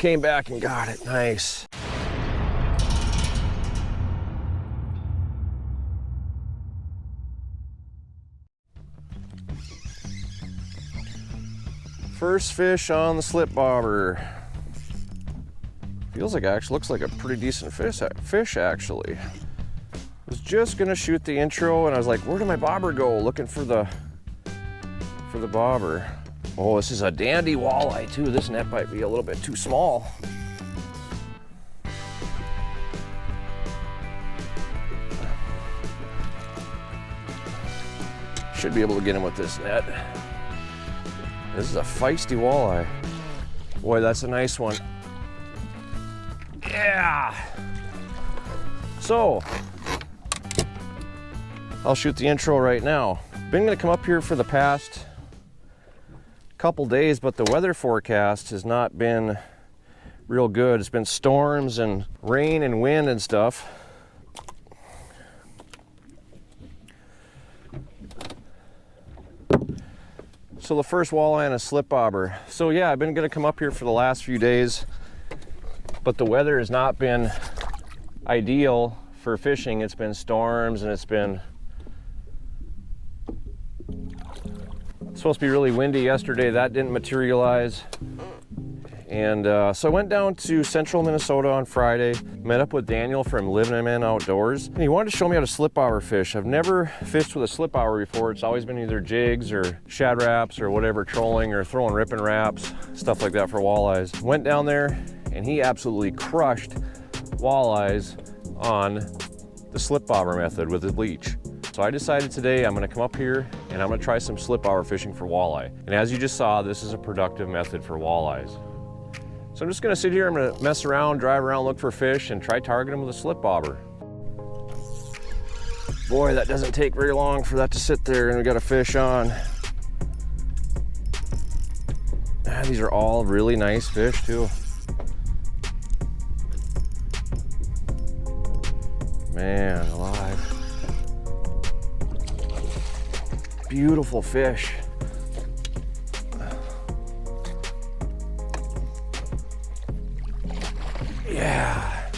came back and got it. Nice. First fish on the slip bobber. Feels like actually looks like a pretty decent fish actually. I was just gonna shoot the intro and I was like, where did my bobber go? Looking for the bobber. Oh, this is a dandy walleye too. This net might be a little bit too small. Should be able to get him with this net. This is a feisty walleye. Boy, that's a nice one. Yeah. So, I'll shoot the intro right now. Been gonna come up here for the past couple days, but the weather forecast has not been real good. It's been storms and rain and wind and stuff. So the first walleye on a slip bobber. So yeah, I've been gonna come up here for the last few days, but the weather has not been ideal for fishing. It's been storms and it's been supposed to be really windy yesterday. That didn't materialize. And so I went down to central Minnesota on Friday, met up with Daniel from Living Man Outdoors, and he wanted to show me how to slip bobber fish. I've never fished with a slip bobber before. It's always been either jigs or shad wraps or whatever, trolling or throwing ripping wraps, stuff like that for walleyes. Went down there and he absolutely crushed walleyes on the slip bobber method with his leech. So I decided today I'm gonna come up here and I'm gonna try some slip bobber fishing for walleye. And as you just saw, this is a productive method for walleyes. So I'm just gonna sit here, I'm gonna mess around, drive around, look for fish, and try targeting them with a slip bobber. Boy, that doesn't take very long for that to sit there and we got a fish on. These are all really nice fish too. Man, alive. Beautiful fish. Yeah.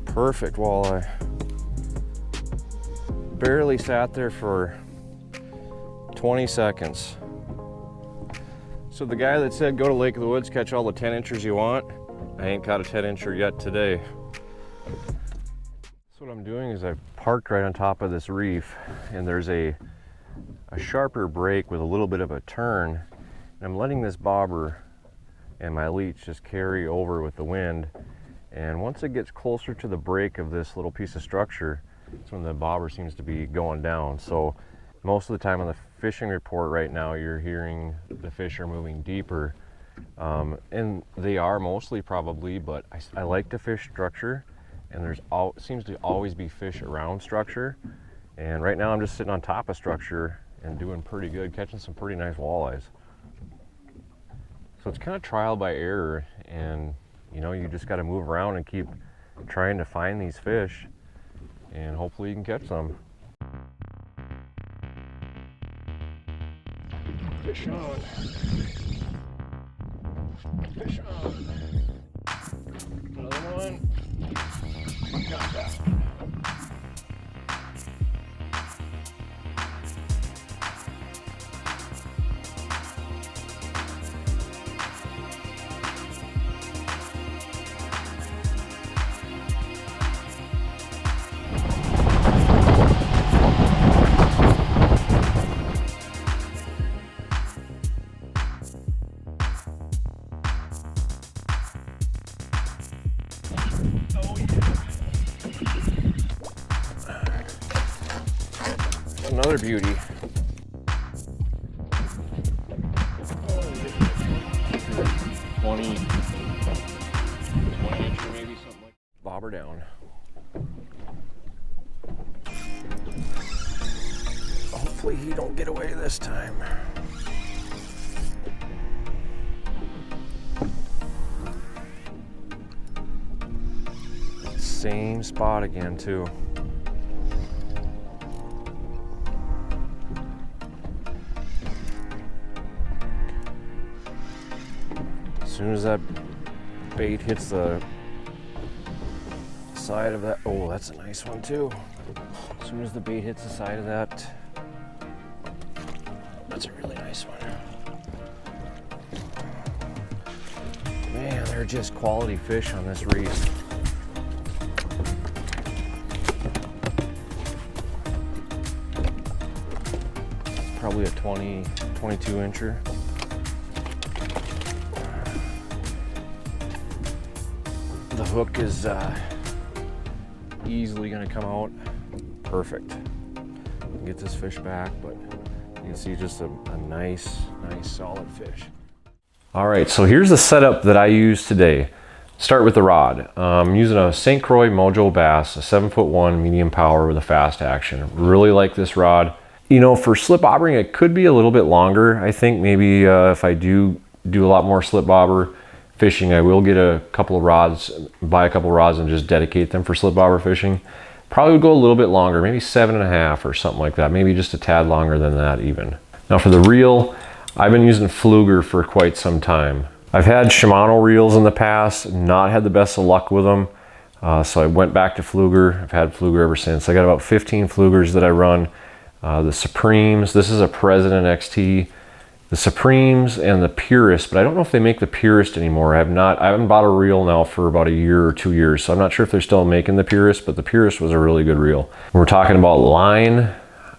Perfect walleye. Barely sat there for 20 seconds. So the guy that said go to Lake of the Woods, catch all the 10 inchers you want, I ain't caught a 10 incher yet today. So what I'm doing is I've parked right on top of this reef and there's a sharper break with a little bit of a turn. And I'm letting this bobber and my leech just carry over with the wind. And once it gets closer to the break of this little piece of structure, that's when the bobber seems to be going down. So most of the time on the fishing report right now, you're hearing the fish are moving deeper. And they are mostly probably, but I like to fish structure and seems to always be fish around structure. And right now I'm just sitting on top of structure and doing pretty good, catching some pretty nice walleyes. So it's kind of trial by error, and you know, you just got to move around and keep trying to find these fish, and hopefully you can catch some. Fish on. Fish on. Another one. Got that one. Another beauty. 20 inch maybe, something like that. Bobber down. Hopefully he don't get away this time. Same spot again too. soon as that bait hits the side of that, oh, that's a nice one too. As soon as the bait hits the side of that, that's a really nice one. Man, they're just quality fish on this reef. It's probably a 22 incher. The hook is easily going to come out perfect. Get this fish back, but you can see just a nice solid fish. All right, so here's the setup that I use today. Start with the rod. I'm using a St. Croix Mojo Bass, a 7'1" medium power with a fast action. Really like this rod. You know, for slip bobbering, it could be a little bit longer. I think maybe if I do a lot more slip bobber fishing, I will get a couple of rods, buy a couple of rods and just dedicate them for slip bobber fishing. Probably would go a little bit longer, maybe 7.5 or something like that. Maybe just a tad longer than that even. Now for the reel, I've been using Fluger for quite some time. I've had Shimano reels in the past, not had the best of luck with them. So I went back to Fluger. I've had Fluger ever since. I got about 15 Flugers that I run. The Supremes, this is a President XT. The Supremes and the Purist, but I don't know if they make the Purist anymore. I haven't bought a reel now for about a year or 2 years, so I'm not sure if they're still making the Purist, but the Purist was a really good reel. When we're talking about line,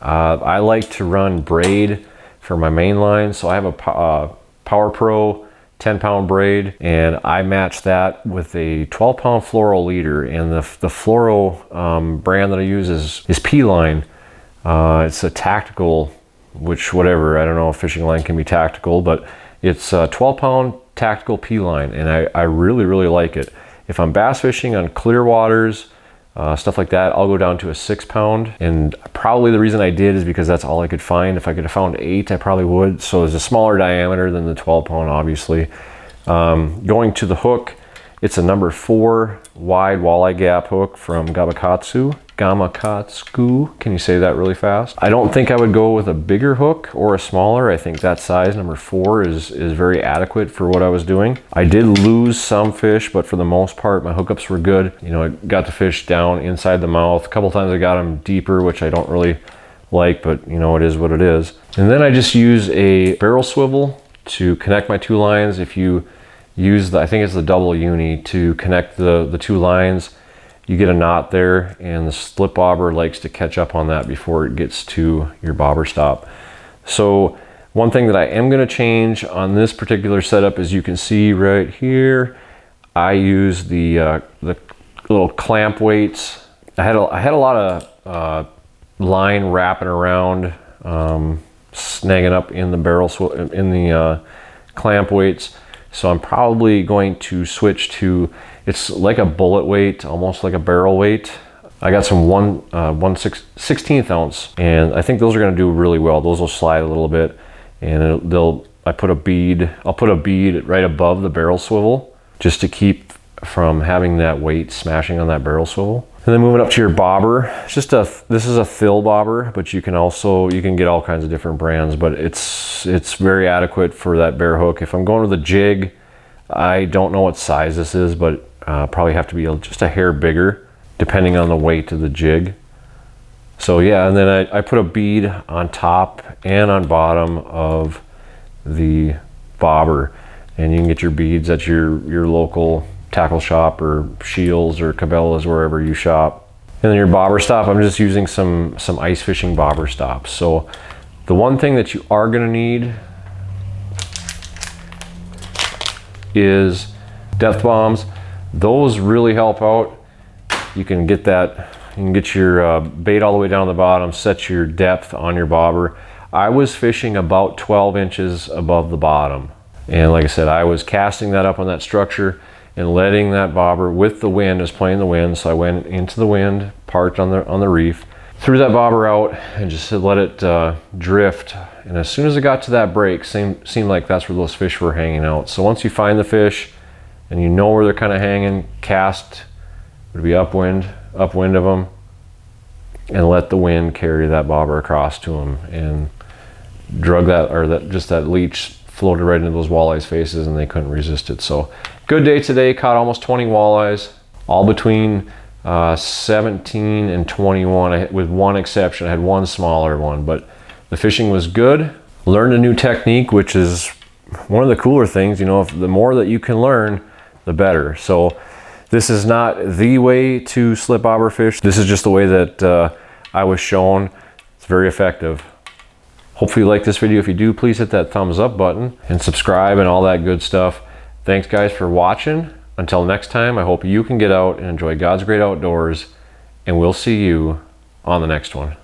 I like to run braid for my main line, so I have a Power Pro 10-pound braid, and I match that with a 12-pound fluoro leader, and the fluoro brand that I use is P-Line. It's a tactical, which whatever, I don't know if fishing line can be tactical, but it's a 12-pound tactical P-line, and I really like it. If I'm bass fishing on clear waters, stuff like that, I'll go down to a 6-pound, and probably the reason I did is because that's all I could find. If I could have found 8, I probably would. So it's a smaller diameter than the 12-pound, obviously. Going to the hook, it's a number 4 wide walleye gap hook from Gamakatsu. Can you say that really fast? I don't think I would go with a bigger hook or a smaller. I think that size, number 4, is very adequate for what I was doing. I did lose some fish, but for the most part, my hookups were good. You know, I got the fish down inside the mouth. A couple times I got them deeper, which I don't really like, but you know, it is what it is. And then I just use a barrel swivel to connect my 2 lines. If you use I think it's the double uni to connect the 2 lines, you get a knot there, and the slip bobber likes to catch up on that before it gets to your bobber stop. So one thing that I am going to change on this particular setup, as you can see right here, I use the little clamp weights. I had a lot of line wrapping around, snagging up in the clamp weights. So I'm probably going to switch to, it's like a bullet weight, almost like a barrel weight. I got some 1/16 ounce, and I think those are gonna do really well. Those will slide a little bit, and I'll put a bead right above the barrel swivel, just to keep from having that weight smashing on that barrel swivel. And then moving up to your bobber, this is a fill bobber, but you can get all kinds of different brands, but it's very adequate for that bare hook. If I'm going with a jig, I don't know what size this is, but probably have to be just a hair bigger, depending on the weight of the jig. So yeah, and then I put a bead on top and on bottom of the bobber, and you can get your beads at your local tackle shop or Shields or Cabela's, wherever you shop. And then your bobber stop, I'm just using some ice fishing bobber stops. So the one thing that you are going to need is depth bombs. Those really help out. You can get your bait all the way down the bottom, set your depth on your bobber. I was fishing about 12 inches above the bottom, and like I said, I was casting that up on that structure and letting that bobber, with the wind, is playing the wind. So I went into the wind, parked on the reef, threw that bobber out, and just let it drift. And as soon as it got to that break, seemed like that's where those fish were hanging out. So once you find the fish and you know where they're kind of hanging, cast would be upwind of them, and let the wind carry that bobber across to them, and drug that leech floated right into those walleyes' faces and they couldn't resist it. So good day today. Caught almost 20 walleyes, all between 17 and 21, with one exception. I had one smaller one, but the fishing was good. Learned a new technique, which is one of the cooler things. You know, if the more that you can learn, the better. So this is not the way to slip bobber fish. This is just the way that I was shown. It's very effective. Hopefully you like this video. If you do, please hit that thumbs up button and subscribe and all that good stuff. Thanks guys for watching. Until next time, I hope you can get out and enjoy God's great outdoors, and we'll see you on the next one.